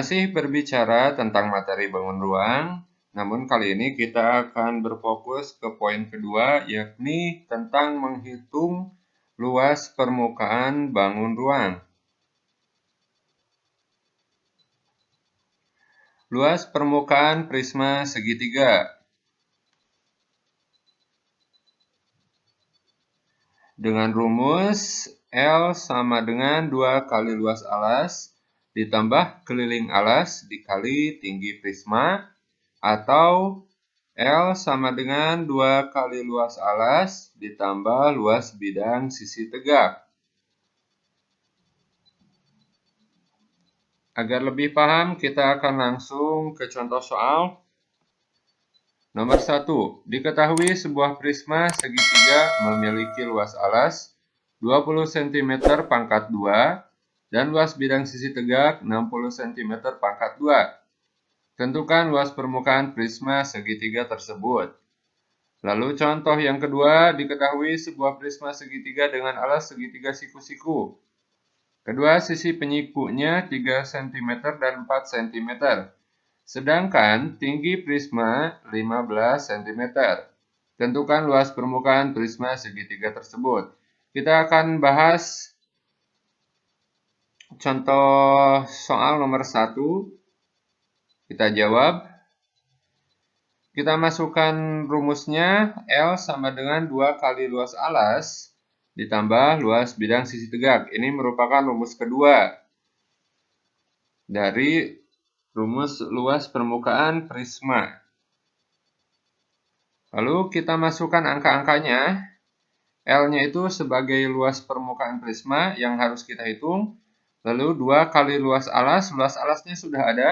Masih berbicara tentang materi bangun ruang, namun kali ini kita akan berfokus ke poin kedua, yakni tentang menghitung luas permukaan bangun ruang. Luas permukaan prisma segitiga. Dengan rumus L sama dengan 2 kali luas alas ditambah keliling alas dikali tinggi prisma, atau L sama dengan 2 kali luas alas ditambah luas bidang sisi tegak. Agar lebih paham, kita akan langsung ke contoh soal. Nomor 1. Diketahui sebuah prisma segitiga memiliki luas alas 20 cm pangkat 2 dan luas bidang sisi tegak 60 cm pangkat 2. Tentukan luas permukaan prisma segitiga tersebut. Lalu contoh yang kedua, diketahui sebuah prisma segitiga dengan alas segitiga siku-siku. Kedua sisi penyikunya 3 cm dan 4 cm. Sedangkan tinggi prisma 15 cm. Tentukan luas permukaan prisma segitiga tersebut. Kita akan bahas contoh soal nomor 1. Kita jawab. Kita masukkan rumusnya, L sama dengan 2 kali luas alas ditambah luas bidang sisi tegak. Ini merupakan rumus kedua dari rumus luas permukaan prisma. Lalu kita masukkan angka-angkanya. L-nya itu sebagai luas permukaan prisma yang harus kita hitung. Lalu 2 kali luas alasnya sudah ada,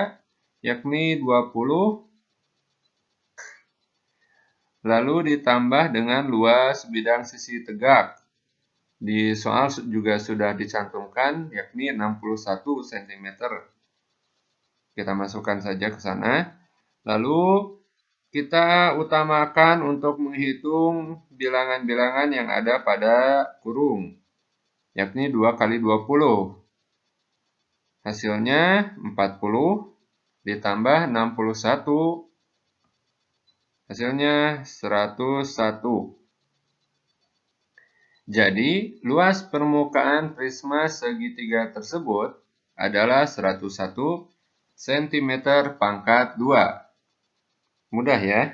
yakni 20. Lalu ditambah dengan luas bidang sisi tegak. Di soal juga sudah dicantumkan, yakni 61 cm. Kita masukkan saja ke sana. Lalu kita utamakan untuk menghitung bilangan-bilangan yang ada pada kurung, yakni 2 kali 20. Hasilnya 40 ditambah 61. Hasilnya 101. Jadi, luas permukaan prisma segitiga tersebut adalah 101 cm pangkat 2. Mudah ya?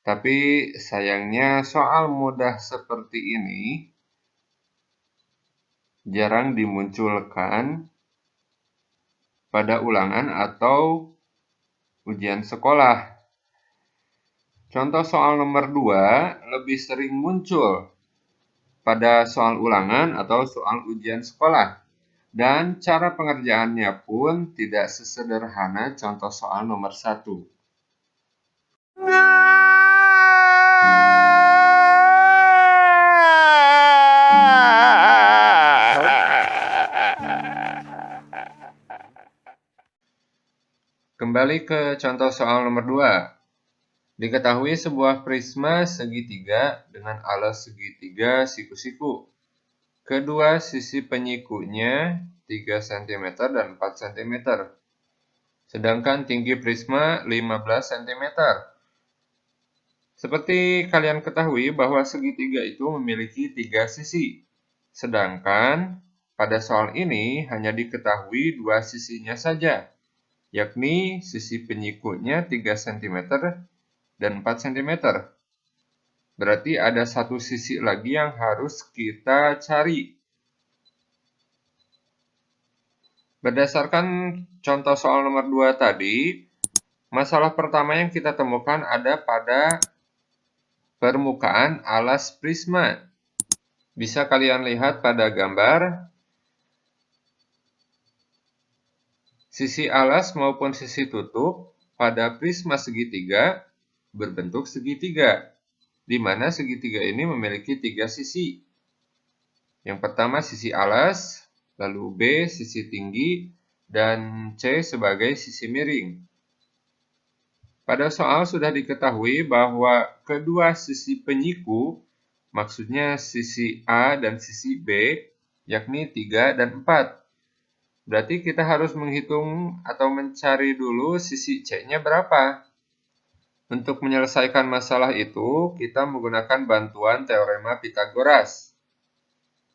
Tapi sayangnya soal mudah seperti ini jarang dimunculkan pada ulangan atau ujian sekolah. Contoh soal nomor 2 lebih sering muncul pada soal ulangan atau soal ujian sekolah. Dan cara pengerjaannya pun tidak sesederhana contoh soal nomor 1. Kembali ke contoh soal nomor 2. Diketahui sebuah prisma segitiga dengan alas segitiga siku-siku. Kedua sisi penyikunya 3 cm dan 4 cm. Sedangkan tinggi prisma 15 cm. Seperti kalian ketahui bahwa segitiga itu memiliki 3 sisi. Sedangkan pada soal ini hanya diketahui 2 sisinya saja, yakni sisi penyikunya 3 cm dan 4 cm. Berarti ada satu sisi lagi yang harus kita cari. Berdasarkan contoh soal nomor 2 tadi, masalah pertama yang kita temukan ada pada permukaan alas prisma. Bisa kalian lihat pada gambar. Sisi alas maupun sisi tutup pada prisma segitiga berbentuk segitiga, di mana segitiga ini memiliki 3 sisi. Yang pertama sisi alas, lalu B sisi tinggi, dan C sebagai sisi miring. Pada soal sudah diketahui bahwa kedua sisi penyiku, maksudnya sisi A dan sisi B, yakni 3 dan 4. Berarti kita harus menghitung atau mencari dulu sisi C-nya berapa. Untuk menyelesaikan masalah itu, kita menggunakan bantuan teorema Pythagoras.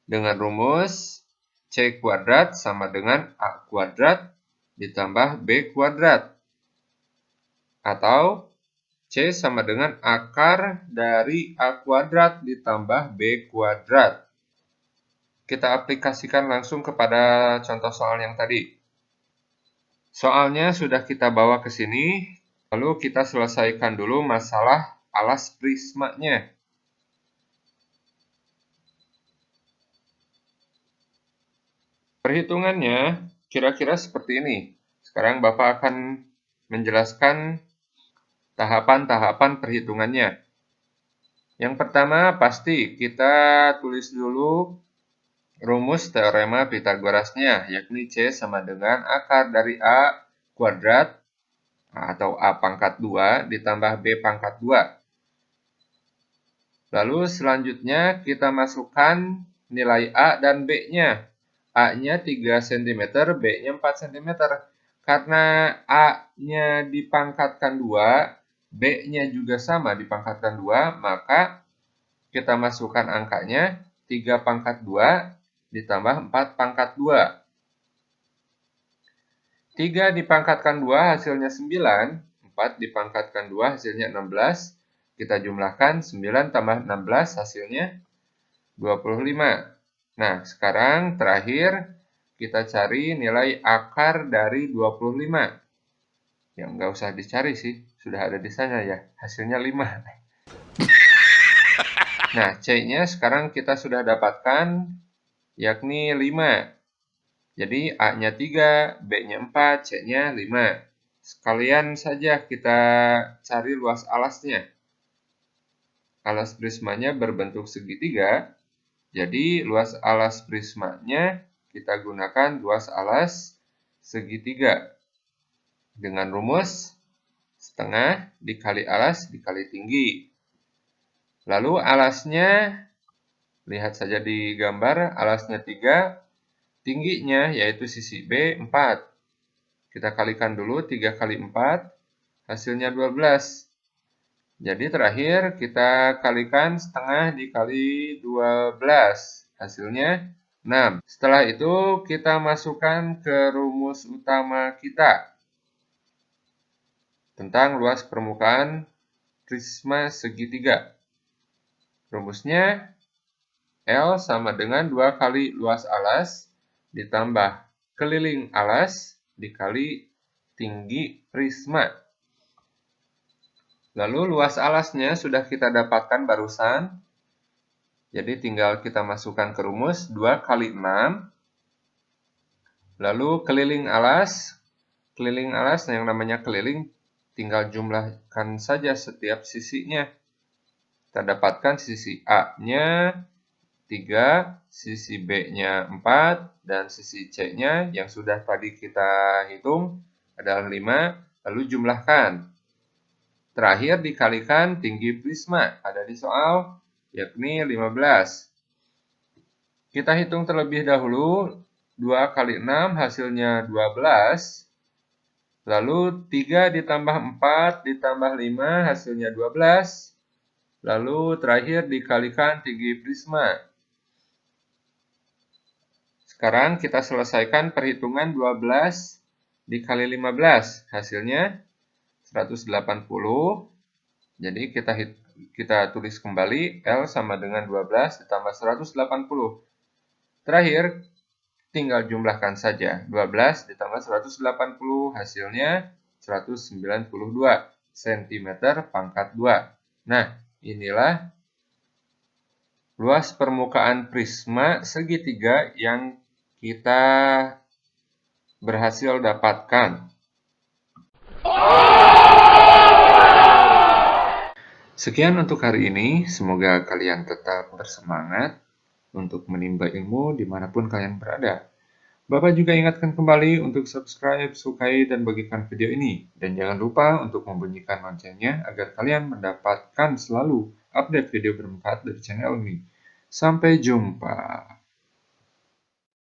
Dengan rumus C kuadrat sama dengan A kuadrat ditambah B kuadrat. Atau C sama dengan akar dari A kuadrat ditambah B kuadrat. Kita aplikasikan langsung kepada contoh soal yang tadi. Soalnya sudah kita bawa ke sini, lalu kita selesaikan dulu masalah alas prismanya. Perhitungannya kira-kira seperti ini. Sekarang Bapak akan menjelaskan tahapan-tahapan perhitungannya. Yang pertama pasti kita tulis dulu rumus teorema Pythagorasnya, yakni C sama dengan akar dari A kuadrat atau A pangkat 2 ditambah B pangkat 2. Lalu selanjutnya kita masukkan nilai A dan B-nya. A-nya 3 cm, B-nya 4 cm. Karena A-nya dipangkatkan 2, B-nya juga sama dipangkatkan 2, maka kita masukkan angkanya 3 pangkat 2 ditambah 4 pangkat 2. 3 dipangkatkan 2 hasilnya 9, 4 dipangkatkan 2 hasilnya 16. Kita jumlahkan 9 tambah 16 hasilnya 25. Nah, sekarang terakhir kita cari nilai akar dari 25. Ya, nggak usah dicari sih, sudah ada di sana ya, hasilnya 5. Nah, C-nya sekarang kita sudah dapatkan, yakni 5. Jadi A-nya 3, B-nya 4, C-nya 5. Sekalian saja kita cari luas alasnya. Alas prismanya berbentuk segitiga, jadi luas alas prismanya kita gunakan luas alas segitiga. Dengan rumus setengah dikali alas dikali tinggi. Lalu alasnya, lihat saja di gambar, alasnya 3, tingginya yaitu sisi B 4. Kita kalikan dulu 3 kali 4, hasilnya 12. Jadi terakhir kita kalikan setengah dikali 12, hasilnya 6. Setelah itu kita masukkan ke rumus utama kita tentang luas permukaan prisma segitiga. Rumusnya L sama dengan 2 kali luas alas ditambah keliling alas dikali tinggi prisma. Lalu luas alasnya sudah kita dapatkan barusan. Jadi tinggal kita masukkan ke rumus 2 kali 6. Lalu keliling alas yang namanya keliling tinggal jumlahkan saja setiap sisinya. Kita dapatkan sisi A-nya 3, sisi B-nya 4, dan sisi C-nya yang sudah tadi kita hitung adalah 5, lalu jumlahkan. Terakhir dikalikan tinggi prisma, ada di soal, yakni 15. Kita hitung terlebih dahulu, 2 kali 6 hasilnya 12. Lalu 3 ditambah 4 ditambah 5 hasilnya 12. Lalu terakhir dikalikan tinggi prisma. Sekarang kita selesaikan perhitungan 12 dikali 15, hasilnya 180. Jadi kita tulis kembali L sama dengan 12 ditambah 180. Terakhir tinggal jumlahkan saja. 12 ditambah 180 hasilnya 192 cm pangkat 2. Nah, inilah luas permukaan prisma segitiga yang kita berhasil dapatkan. Sekian untuk hari ini, semoga kalian tetap bersemangat untuk menimba ilmu dimanapun kalian berada. Bapak juga ingatkan kembali untuk subscribe, sukai, dan bagikan video ini. Dan jangan lupa untuk membunyikan loncengnya agar kalian mendapatkan selalu update video bermanfaat dari channel ini. Sampai jumpa.